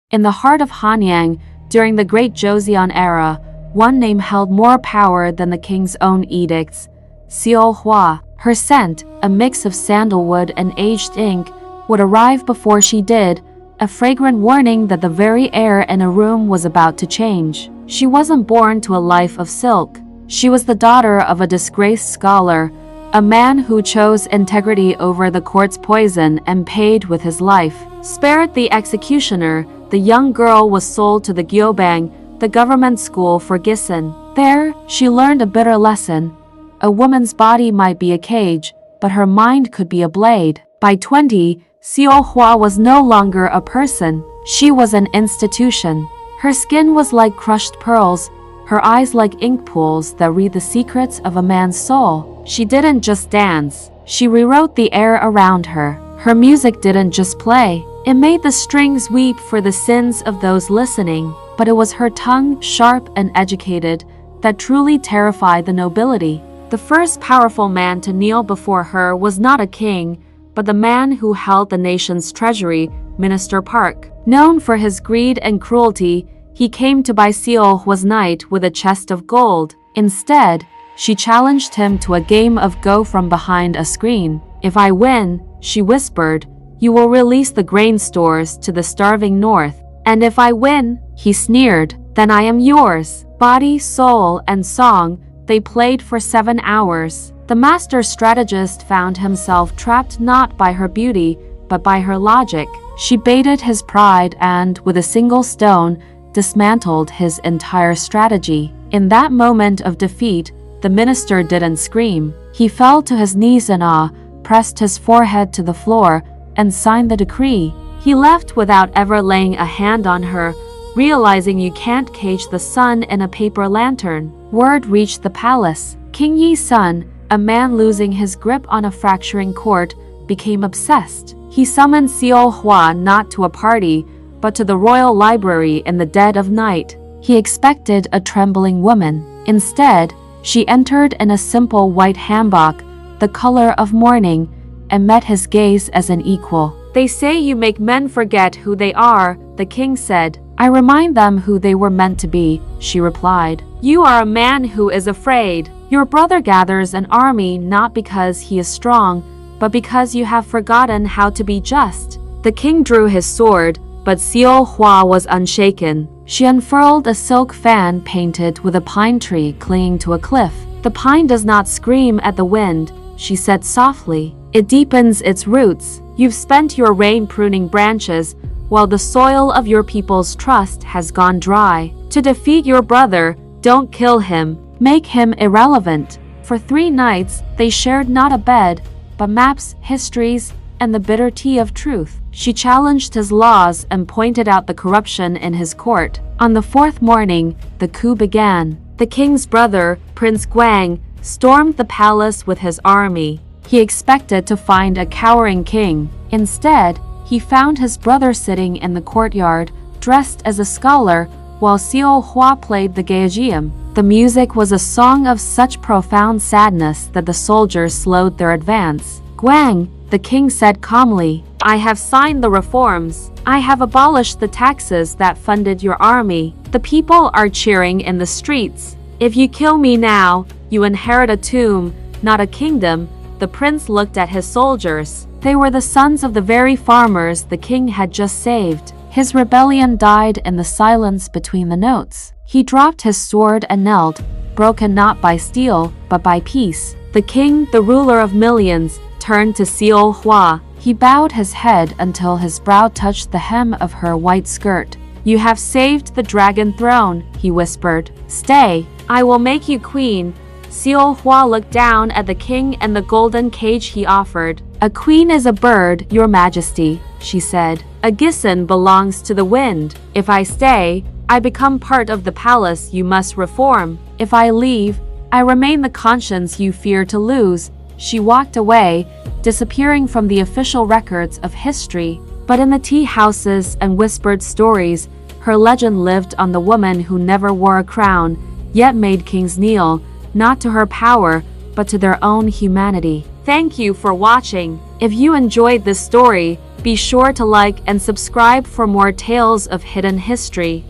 In the heart of Hanyang, during the Great Joseon era, one name held more power than the king's own edicts: Seol-hwa. Her scent, a mix of sandalwood and aged ink, would arrive before she did, a fragrant warning that the very air in a room was about to change. She wasn't born to a life of silk. She was the daughter of a disgraced scholar, a man who chose integrity over the court's poison and paid with his life. Spared the executioner, the young girl was sold to the Gyobang, the government school for Gisan. There, she learned a bitter lesson. A woman's body might be a cage, but her mind could be a blade. By 20, Seol-hwa was no longer a person. She was an institution. Her skin was like crushed pearls, her eyes like ink pools that read the secrets of a man's soul. She didn't just dance. She rewrote the air around her. Her music didn't just play. It made the strings weep for the sins of those listening. But it was her tongue, sharp and educated, that truly terrified the nobility. The first powerful man to kneel before her was not a king, but the man who held the nation's treasury, Minister Park. Known for his greed and cruelty, he came to buy Seol-hwa's knight with a chest of gold. Instead, she challenged him to a game of go from behind a screen. "If I win," she whispered, "you will release the grain stores to the starving north. And if I win," he sneered, "then I am yours." Body, soul, and song, they played for 7 hours. The master strategist found himself trapped not by her beauty, but by her logic. She baited his pride and, with a single stone, dismantled his entire strategy. In that moment of defeat, the minister didn't scream. He fell to his knees in awe, pressed his forehead to the floor, and signed the decree. He left without ever laying a hand on her, realizing you can't cage the sun in a paper lantern. Word reached the palace. King Yi's son, a man losing his grip on a fracturing court, became obsessed. He summoned Seol-hwa not to a party, but to the royal library in the dead of night. He expected a trembling woman. Instead, she entered in a simple white hanbok, the color of mourning, and met his gaze as an equal. "They say you make men forget who they are," the king said. "I remind them who they were meant to be," she replied. "You are a man who is afraid. Your brother gathers an army not because he is strong, but because you have forgotten how to be just." The king drew his sword, but Seol-hwa was unshaken. She unfurled a silk fan painted with a pine tree clinging to a cliff. "The pine does not scream at the wind," she said softly. "It deepens its roots. You've spent your reign pruning branches, while the soil of your people's trust has gone dry. To defeat your brother, don't kill him. Make him irrelevant." For 3 nights, they shared not a bed, but maps, histories, and the bitter tea of truth. She challenged his laws and pointed out the corruption in his court. On the 4th morning, the coup began. The king's brother, Prince Gwang, stormed the palace with his army. He expected to find a cowering king. Instead, he found his brother sitting in the courtyard, dressed as a scholar, while Seol-hwa played the gaegeum. The music was a song of such profound sadness that the soldiers slowed their advance. "Gwang," the king said calmly, "I have signed the reforms. I have abolished the taxes that funded your army. The people are cheering in the streets. If you kill me now, you inherit a tomb, not a kingdom." The prince looked at his soldiers. They were the sons of the very farmers the king had just saved. His rebellion died in the silence between the notes. He dropped his sword and knelt, broken not by steel, but by peace. The king, the ruler of millions, turned to Seol-hwa. He bowed his head until his brow touched the hem of her white skirt. "You have saved the dragon throne," he whispered. "Stay, I will make you queen." Seol-hwa looked down at the king and the golden cage he offered. "A queen is a bird, your majesty," she said. "A gisan belongs to the wind. If I stay, I become part of the palace you must reform. If I leave, I remain the conscience you fear to lose." She walked away, disappearing from the official records of history. But in the tea houses and whispered stories, her legend lived on the woman who never wore a crown, yet made kings kneel, not to her power, but to their own humanity. Thank you for watching. If you enjoyed this story, be sure to like and subscribe for more tales of hidden history.